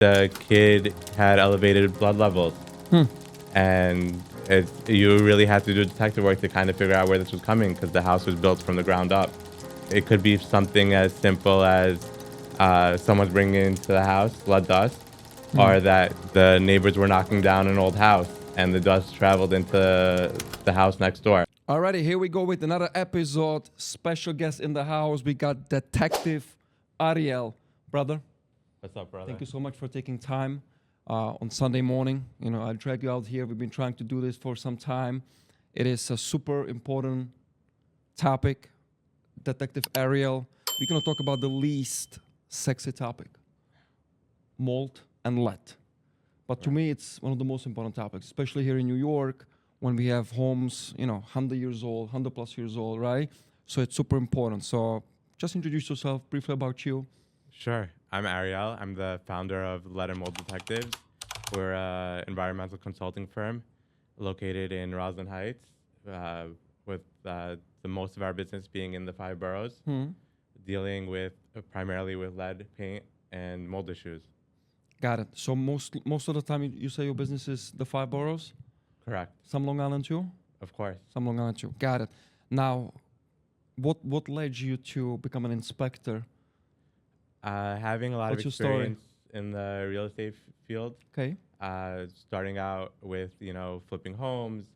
the kid had elevated blood levels, Hmm. and you really had to do detective work to kind of figure out where this was coming because the house was built from the ground up. It could be something as simple as someone's bringing into the house blood dust, Hmm. or that the neighbors were knocking down an old house and the dust traveled into the house next door. Alrighty, here we go with another episode. Special guest in the house. We got Detective Ariel. Brother, What's up, brother? thank you so much for taking time on Sunday morning. You know, I drag you out here. We've been trying to do this for some time. It is a super important topic. Detective Ariel, we're going to talk about the least sexy topic, mold and lead. But to me, it's one of the most important topics, especially here in New York when we have homes, 100 years old, 100 plus years old, right? So it's super important. So just introduce yourself briefly about you. Sure. I'm Ariel. I'm the founder of Lead and Mold Detectives. We're an environmental consulting firm located in Roslyn Heights, with the most of our business being in the 5 boroughs, dealing with primarily with lead, paint, and mold issues. Got it. So most of the time you say your business is the 5 boroughs? Correct. Some Long Island too? Of course. Some Long Island too. Got it. Now, what led you to become an inspector? Having a lot What's of your story? experience in the real estate field, Okay. starting out with, flipping homes,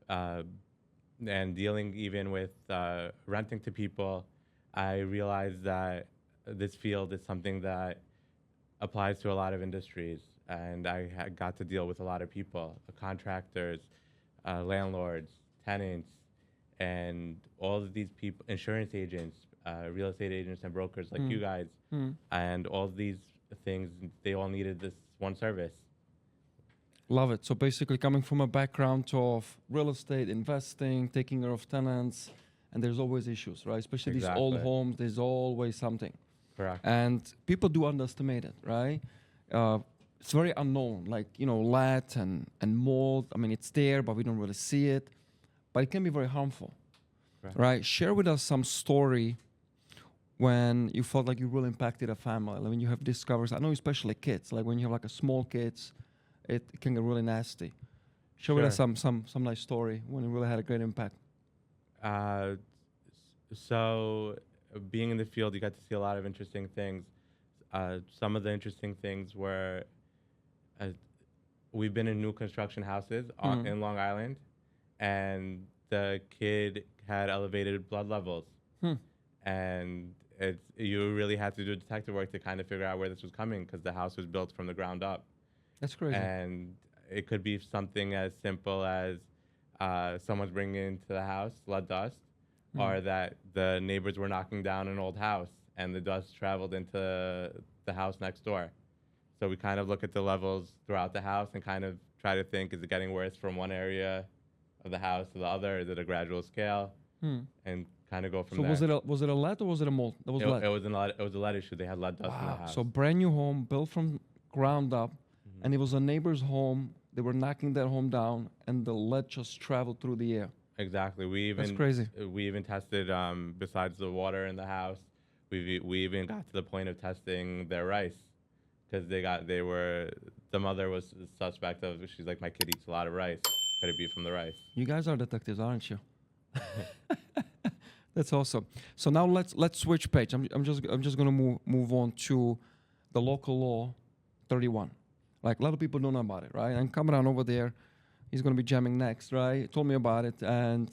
and dealing even with renting to people, I realized that this field is something that applies to a lot of industries. And I got to deal with a lot of people, contractors, landlords, tenants, and all of these people, insurance agents, real estate agents and brokers like you guys. And all of these things, they all needed this one service. Love it. So basically coming from a background of real estate, investing, taking care of tenants, and there's always issues, right? Especially these old Exactly. homes, there's always something. Correct. And people do underestimate it, right? It's very unknown, like, lead and mold. I mean, it's there, but we don't really see it. But it can be very harmful, Correct. right? Share with us some story when you felt like you really impacted a family. Like when you have discovered, I know especially kids, like when you have like a small kids, it can get really nasty. Share with us Sure. some nice story when it really had a great impact. So being in the field, you got to see a lot of interesting things. Some of the interesting things were we've been in new construction houses in Long Island, and the kid had elevated blood levels. And you really had to do detective work to kind of figure out where this was coming because the house was built from the ground up. That's crazy. And it could be something as simple as someone's bringing into the house blood dust, or that the neighbors were knocking down an old house and the dust traveled into the house next door. So we kind of look at the levels throughout the house and kind of try to think, is it getting worse from one area of the house to the other? Is it a gradual scale? And kind of go from So there. was it a lead or was it a mold? That was lead. It was a lead issue. They had lead dust in the Wow. house. So brand new home built from ground up, and it was a neighbor's home. They were knocking that home down, and the lead just traveled through the air. Exactly. That's crazy. We even tested, besides the water in the house, we even got to the point of testing their rice, because the mother was suspect of, she's like, my kid eats a lot of rice. Could it be from the rice? You guys are detectives, aren't you? That's awesome. So now let's switch page. I'm just gonna move on to the local law 31. Like a lot of people don't know about it, right? And Cameron over there, he's gonna be jamming next, right? He told me about it, and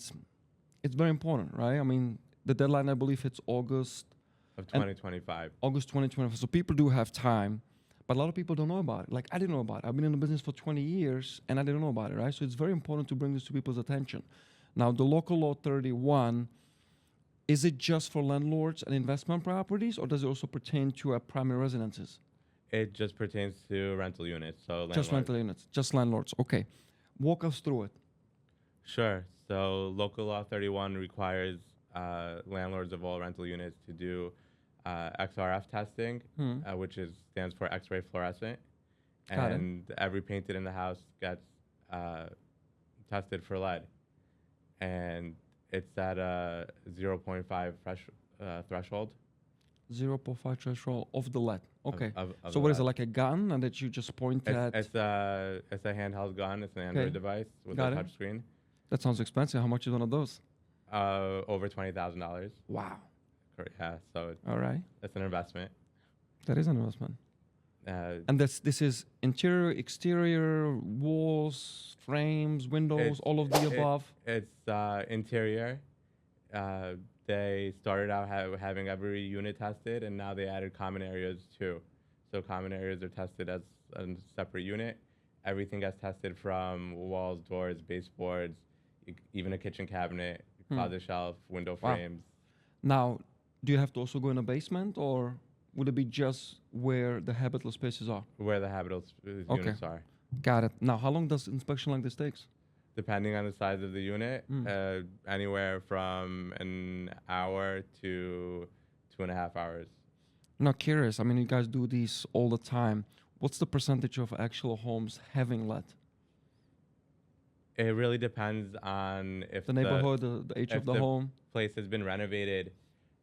it's very important, right? I mean, the deadline, I believe it's August Of 2025. August 2024. So people do have time, but a lot of people don't know about it. Like I didn't know about it. I've been in the business for 20 years, and I didn't know about it, right? So it's very important to bring this to people's attention. Now, the local law 31. Is it just for landlords and investment properties, or does it also pertain to primary residences? It just pertains to rental units. So Just rental units, just landlords. Okay. Walk us through it. Sure. So local law 31 requires landlords of all rental units to do XRF testing, which stands for X-ray fluorescent. Got it. And every painted in the house gets tested for lead. And it's at a 0.5 threshold. 0.5 threshold of the lead. Okay. of So the what is it, lead. like a gun and that you just point at? It's a handheld gun. It's an Android Okay. device with Got a it. touch screen. That sounds expensive. How much is one of those? Over $20,000. Wow. Yeah, so All right. it's an investment. That is an investment. Uh, And this is interior, exterior, walls, frames, windows, all of the above. It's interior. They started out having every unit tested, and now they added common areas too. So common areas are tested as a separate unit. Everything gets tested from walls, doors, baseboards, even a kitchen cabinet, closet shelf, window Wow. frames. Now, do you have to also go in a basement, or would it be just where the habitable spaces are? Where the habitable Okay. units are. Got it. Now, how long does inspection like this takes? Depending on the size of the unit, anywhere from an hour to 2.5 hours. I'm not curious. I mean, you guys do these all the time. What's the percentage of actual homes having lead? It really depends on if The neighborhood, the age of the home? place has been renovated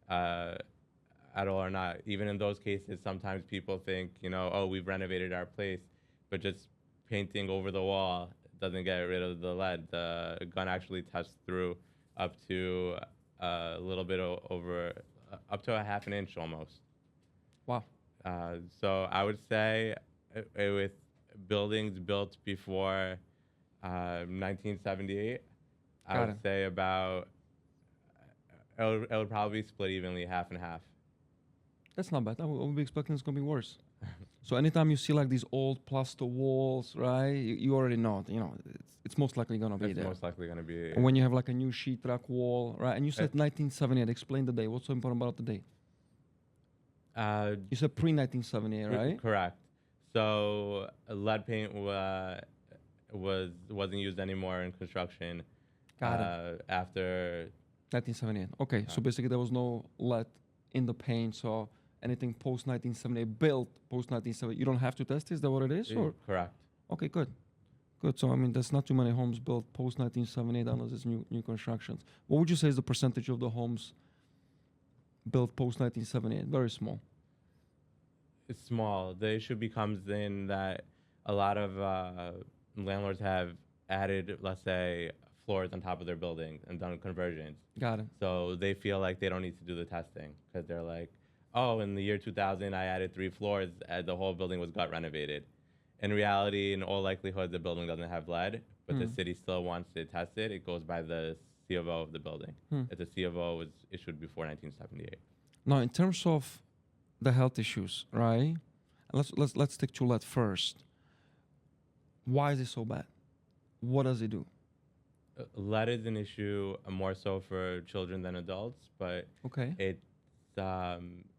at all or not. Even in those cases, sometimes people think, oh, we've renovated our place, but just painting over the wall doesn't get rid of the lead. The gun actually tests through up to a little bit over, up to a half an inch almost. Wow. So I would say with buildings built before 1978, I would say about, it would probably split evenly half and half. That's not bad. I would be expecting it's going to be worse. So anytime you see like these old plaster walls, right, you already know, it's most likely going to be there. It's most likely going to be. And when you have like a new sheetrock wall, right, and you said 1978, explain the date. What's so important about the date? You said pre-1978, right? Correct. So lead paint wasn't used anymore in construction after 1978. Okay, so basically there was no lead in the paint, so anything post-1978, built post-1978, you don't have to test it? Is that what it is? Or? Correct. Okay, good. Good. So, I mean, there's not too many homes built post-1978 unless it's new constructions. What would you say is the percentage of the homes built post-1978? Very small. It's small. The issue becomes in that a lot of landlords have added, let's say, floors on top of their building and done conversions. Got it. So they feel like they don't need to do the testing because they're like, oh, in the year 2000, I added 3 floors and the whole building was gut renovated. In reality, in all likelihood, the building doesn't have lead, but the city still wants to test it. It goes by the C of O of the building. If the C of O was issued before 1978. Now, in terms of the health issues, right? Let's stick to lead first. Why is it so bad? What does it do? Lead is an issue more so for children than adults, but Okay. it's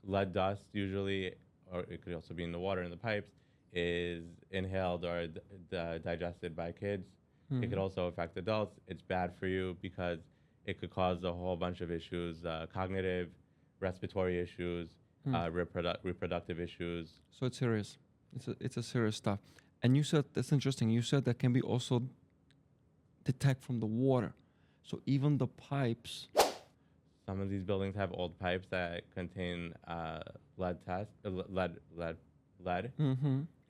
lead dust usually, or it could also be in the water in the pipes, is inhaled or digested by kids. It could also affect adults. It's bad for you because it could cause a whole bunch of issues, cognitive, respiratory issues, reproductive issues. So it's serious. It's a serious stuff. And you said, that's interesting, you said that can be also detect from the water. So even the pipes. Some of these buildings have old pipes that contain lead.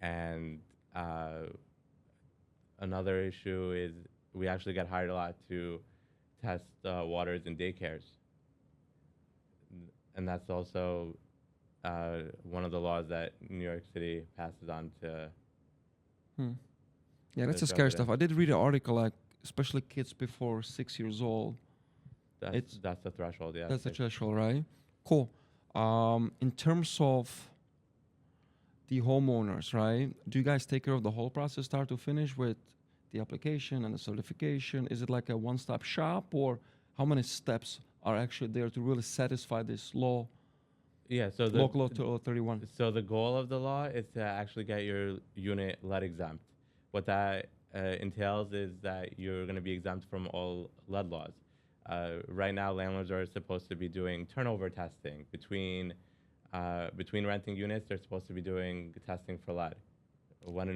And another issue is we actually get hired a lot to test waters in daycares. And that's also one of the laws that New York City passes on to. Yeah, that's a scary stuff. I did read an article, like, especially kids before 6 years old. That's the threshold, yeah. That's the threshold, right? Cool. In terms of the homeowners, right? Do you guys take care of the whole process, start to finish, with the application and the certification? Is it like a one-stop shop, or how many steps are actually there to really satisfy this law? Yeah, so Local Law 31. So the goal of the law is to actually get your unit lead exempt. What that entails is that you're going to be exempt from all lead laws. Right now, landlords are supposed to be doing turnover testing between renting units. They're supposed to be doing testing for lead.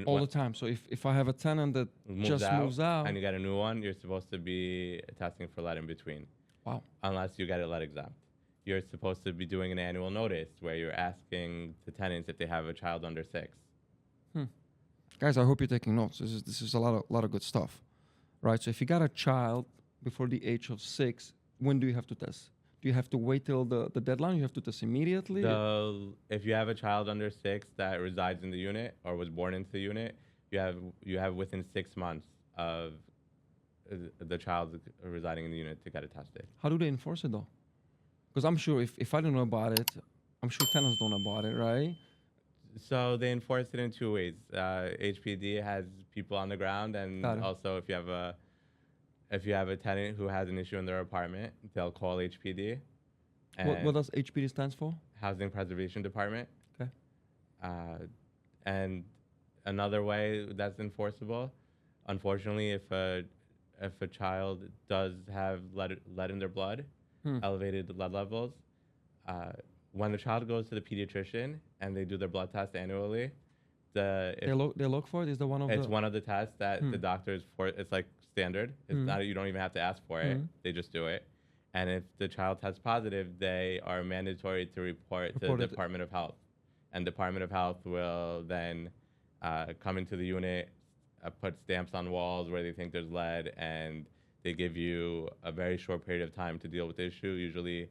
All the time. So if I have a tenant that just moves out and you get a new one, you're supposed to be testing for lead in between. Wow. Unless you get it lead exempt. you're supposed to be doing an annual notice where you're asking the tenants if they have a child under 6. Hmm. Guys, I hope you're taking notes. This is a lot of good stuff, right? So if you got a child before the age of 6, when do you have to test? Do you have to wait till the deadline? You have to test immediately? If you have a child under 6 that resides in the unit or was born into the unit, you have within 6 months of the child residing in the unit to get it tested. How do they enforce it though? Because I'm sure if I don't know about it, I'm sure tenants don't know about it, right? So they enforce it in 2 ways. HPD has people on the ground, and Got it. also if you have a tenant who has an issue in their apartment, they'll call HPD. What does HPD stands for? Housing Preservation Department. Okay. And another way that's enforceable, unfortunately, if a child does have lead in their blood, elevated lead levels, when the child goes to the pediatrician and they do their blood test annually, They look for it. Is the one of it's the one of the tests that the doctors for. It's like standard. It's not, you don't even have to ask for it. They just do it. And if the child tests positive, they are mandatory to report to the Department of Health. And Department of Health will then come into the unit, put stamps on walls where they think there's lead, and they give you a very short period of time to deal with the issue, usually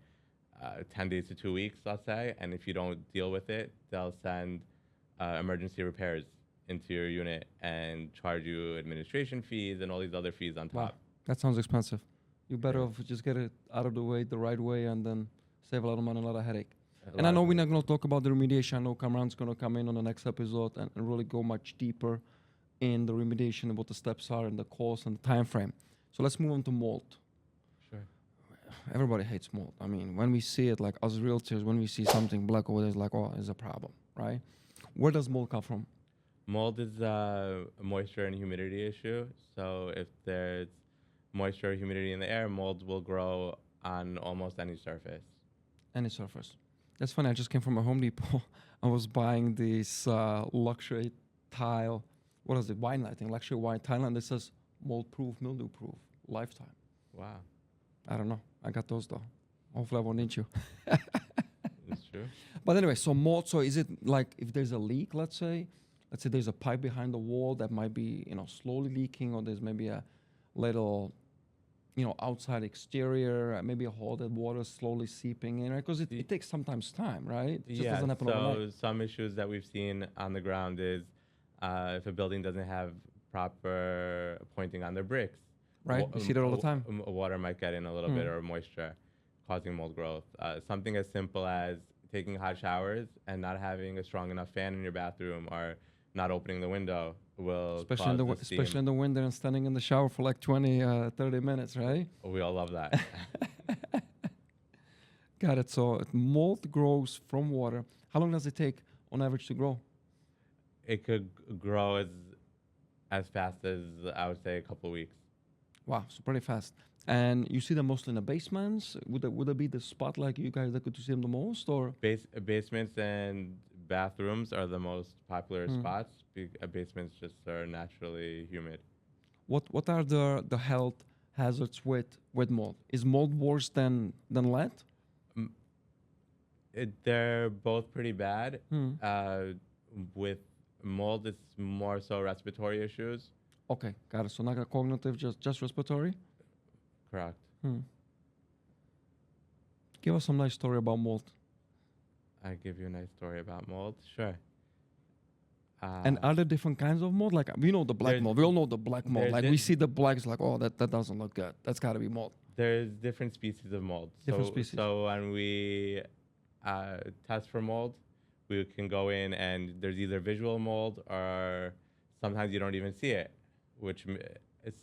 10 days to 2 weeks, let's say. And if you don't deal with it, they'll send emergency repairs into your unit and charge you administration fees and all these other fees on top. Wow, that sounds expensive. You better off just get it out of the way the right way and then save a lot of money, a lot of headache. And I know we're not going to talk about the remediation. I know Kamran's going to come in on the next episode and really go much deeper in the remediation and what the steps are and the cost and the time frame. So let's move on to mold. Sure. Everybody hates mold. I mean, when we see it, like us realtors, when we see something black over there, it's like, oh, there's a problem, right? Where does mold come from? Mold is a moisture and humidity issue. So if there's moisture or humidity in the air, mold will grow on almost any surface. Any surface. That's funny. I just came from a Home Depot. I was buying this luxury tile. What is it? Wine, I think. Luxury wine tile. And it says mold-proof, mildew-proof, lifetime. Wow. I don't know. I got those, though. Hopefully I won't need you. That's true. But anyway, so mold, so is it like if there's a leak, let's say there's a pipe behind the wall that might be, slowly leaking, or there's maybe a little, outside exterior, maybe a hole that water's slowly seeping in, right? Because it takes sometimes time, right? It just doesn't happen overnight. Some issues that we've seen on the ground is if a building doesn't have proper pointing on their bricks. Right, you see that all the time. Water might get in a little bit, or moisture, causing mold growth. Something as simple as taking hot showers and not having a strong enough fan in your bathroom, or not opening the window will especially in the winter and standing in the shower for like 20, 30 minutes, right? We all love that. Got it. So mold grows from water. How long does it take on average to grow? It could grow as fast as, I would say, a couple of weeks. Wow, so pretty fast. And you see them mostly in the basements? Would it be the spot like you guys that could see them the most, or? Basements and bathrooms are the most popular spots. Basements just are naturally humid. What are the health hazards with mold? Is mold worse than lead? They're both pretty bad. With mold, it's more so respiratory issues. Okay, got it. So not cognitive, just respiratory? Correct. Give us some nice story about mold. I give you a nice story about mold. Sure. And are there different kinds of mold? Like, we know the black mold. We all know the black mold. Like, we see the black, it's like, oh, that doesn't look good. That's got to be mold. There's different species of mold. Different species. So when we test for mold, we can go in and there's either visual mold, or sometimes you don't even see it.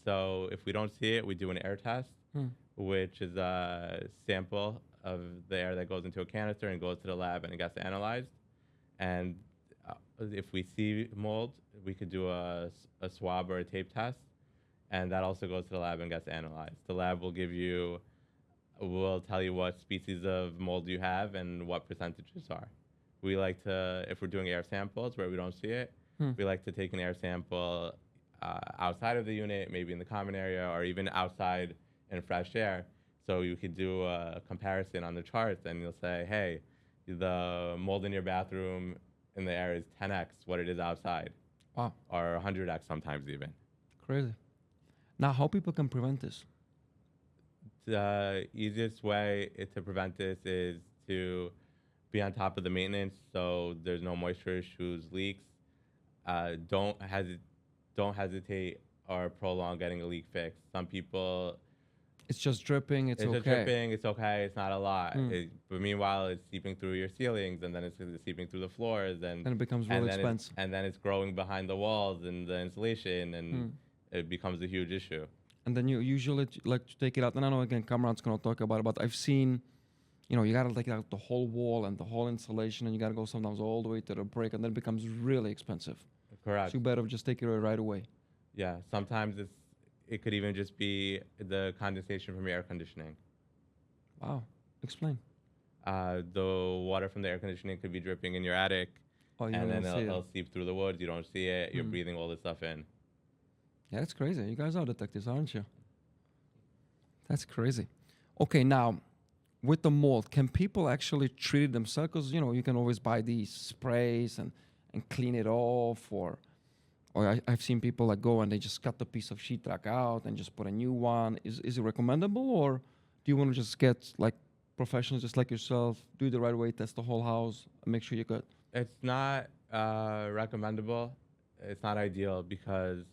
So if we don't see it, we do an air test, which is a sample of the air that goes into a canister and goes to the lab and it gets analyzed. And if we see mold, we could do a swab or a tape test, and that also goes to the lab and gets analyzed. The lab will tell you what species of mold you have and what percentages are. We like to, if we're doing air samples where we don't see it, we like to take an air sample outside of the unit, maybe in the common area, or even outside in fresh air, So you could do a comparison on the charts, and you'll say, hey, the mold in your bathroom in the air is 10x what it is outside, Wow, or 100x sometimes even. crazy. Now, how people can prevent this? The easiest way to prevent this is to be on top of the maintenance, so there's no moisture issues, leaks. Don't hesitate or prolong getting a leak fixed. Some people, It's just dripping. It's it's just okay. dripping, it's okay, it's not a lot. Mm. But meanwhile, it's seeping through your ceilings, and then it's seeping through the floors, And it becomes really expensive. and then it's growing behind the walls and the insulation, and Mm. it becomes a huge issue. And then you usually like to take it out. And I know again, Kamran's gonna talk about it, but I've seen, you gotta take out the whole wall and the whole insulation, and you gotta go sometimes all the way to the brick, and then it becomes really expensive. Correct. So you better just take it right away. Yeah, sometimes it could even just be the condensation from your air conditioning. Wow. Explain. The water from the air conditioning could be dripping in your attic, Oh, you and don't then see it'll it. seep through the woods. You don't see it. You're Mm. breathing all this stuff in. Yeah, that's crazy. You guys are detectives, aren't you? That's crazy. Okay, now with the mold, can people actually treat it themselves? Because you can always buy these sprays and clean it off, or I've seen people like go and they just cut the piece of sheetrock out and just put a new one. Is it recommendable, or do you want to just get like professionals just like yourself, do it the right way, test the whole house, and make sure you're good? It's not recommendable. It's not ideal because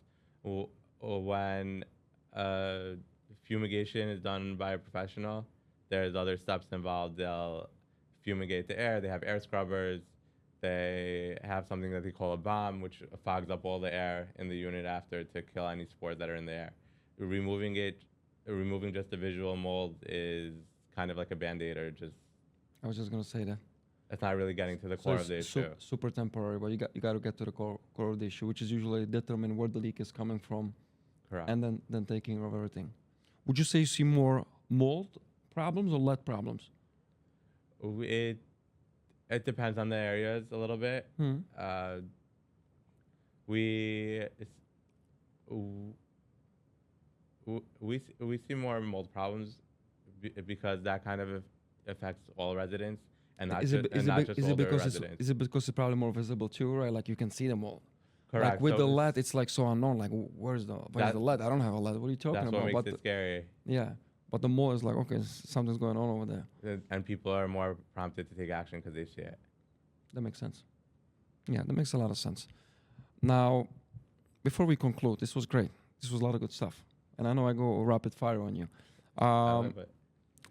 when fumigation is done by a professional, there's other steps involved. They'll fumigate the air. They have air scrubbers. They have something that they call a bomb, which fogs up all the air in the unit after to kill any spores that are in the air. Removing just the visual mold is kind of like a Band-Aid, or just, I was just gonna say that. it's not really getting to the So core of the it's issue. super temporary, but you got to get to the core of the issue, which is usually determine where the leak is coming from, Correct. and then taking care of everything. Would you say you see more mold problems or lead problems? It depends on the areas a little bit. Hmm. We it's- w- we see more mold problems because that kind of affects all residents, and not Is just it, is it, not be- just is it older because residents. is it because it's probably more visible too, right? Like you can see them all. Correct. Like with So the lead, it's like so unknown. Like where's the That- lead? I don't have a lead. What are you talking that's about? what makes But it scary, yeah, but the mold is like okay, something's going on over there. and people are more prompted to take action because they see it. That makes sense. Yeah, that makes a lot of sense. Now, before we conclude, this was great. This was a lot of good stuff, and I know I go rapid fire on you. But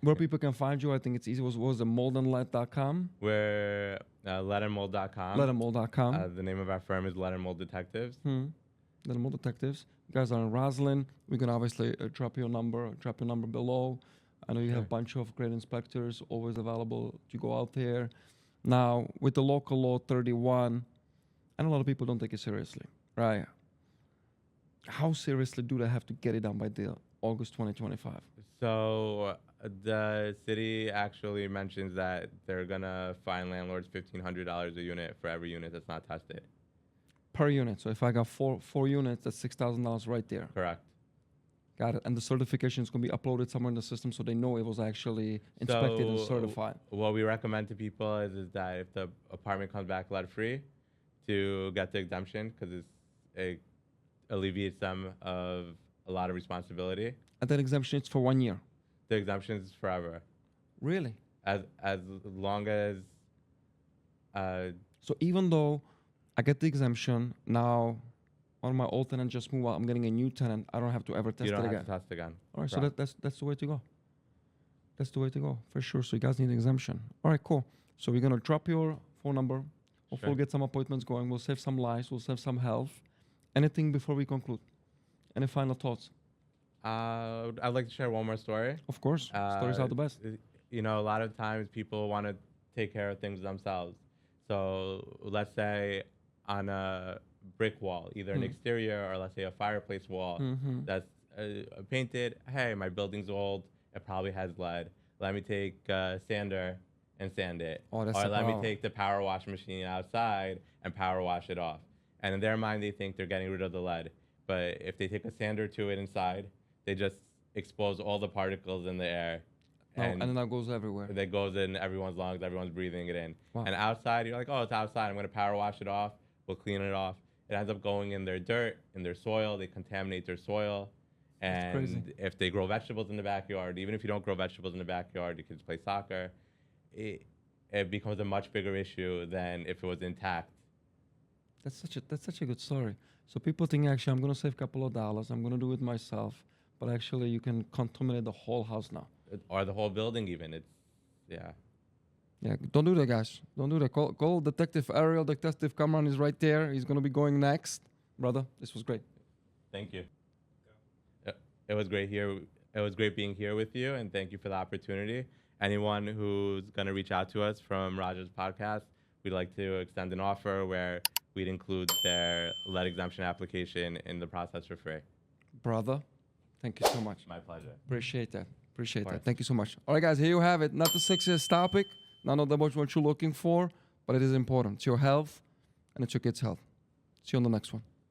Where people can find you, I think it's easy. Was the moldandlight.com? we're lettermold.com. Lettermold.com. The name of our firm is Letter Mold Detectives. Letter Mold Detectives. You guys are in Roslyn. We're going to obviously drop your number below. I know you have a Sure. bunch of great inspectors always available to go out there. Now, with the local law 31, and a lot of people don't take it seriously, right? How seriously do they have to get it done by the August 2025? So the city actually mentions that they're gonna fine landlords $1,500 a unit for every unit that's not tested. Per unit. So if I got four units, that's $6,000 right there. Correct. Got it. And the certification is going to be uploaded somewhere in the system so they know it was actually inspected and So, certified. What we recommend to people is that if the apartment comes back lead free, to get the exemption because it alleviates them of a lot of responsibility. And that exemption is for 1 year. The exemption is forever, Really? as long as So even though I get the exemption, now one of my old tenants just moved out, I'm getting a new tenant, I don't have to ever test you don't it have again. to test again. All right, so Correct. that's the way to go. That's the way to go, for sure. So you guys need an exemption. All right, cool. So we're going to drop your phone number. Hopefully Sure. we'll get some appointments going. We'll save some lives. We'll save some health. Anything before we conclude? Any final thoughts? I'd like to share one more story. Of course. Stories are the best. A lot of times people want to take care of things themselves. So let's say on a brick wall, either an exterior or let's say a fireplace wall that's painted. Hey, my building's old. It probably has lead. Let me take a sander and sand it. Oh, that's or let me oh. take the power wash machine outside and power wash it off. And in their mind, they think they're getting rid of the lead. But if they take a sander to it inside, they just expose all the particles in the air And then that goes everywhere. that goes in everyone's lungs, everyone's breathing it in. Wow. And outside, you're like, oh, it's outside. I'm going to power wash it off. We'll clean it off. It ends up going in their dirt, in their soil. They contaminate their soil. That's crazy. And if they grow vegetables in the backyard, even if you don't grow vegetables in the backyard, you can just play soccer. It becomes a much bigger issue than if it was intact. That's such a good story. So people think, actually, I'm going to save a couple of dollars. I'm going to do it myself. But actually, you can contaminate the whole house now. Or the whole building even. It's, yeah. Yeah, don't do that, guys. Don't do that. Call Detective Ariel. Detective Cameron is right there. He's going to be going next. Brother, this was great. Thank you. It was great here. It was great being here with you, and thank you for the opportunity. Anyone who's going to reach out to us from Roger's podcast, we'd like to extend an offer where we'd include their lead exemption application in the process for free. Brother, thank you so much. My pleasure. Appreciate that. Appreciate Of that. course. Thank you so much. All right, guys, here you have it. Not the sexiest topic, not that much what you're looking for, but it is important. It's your health, and it's your kids' health. See you on the next one.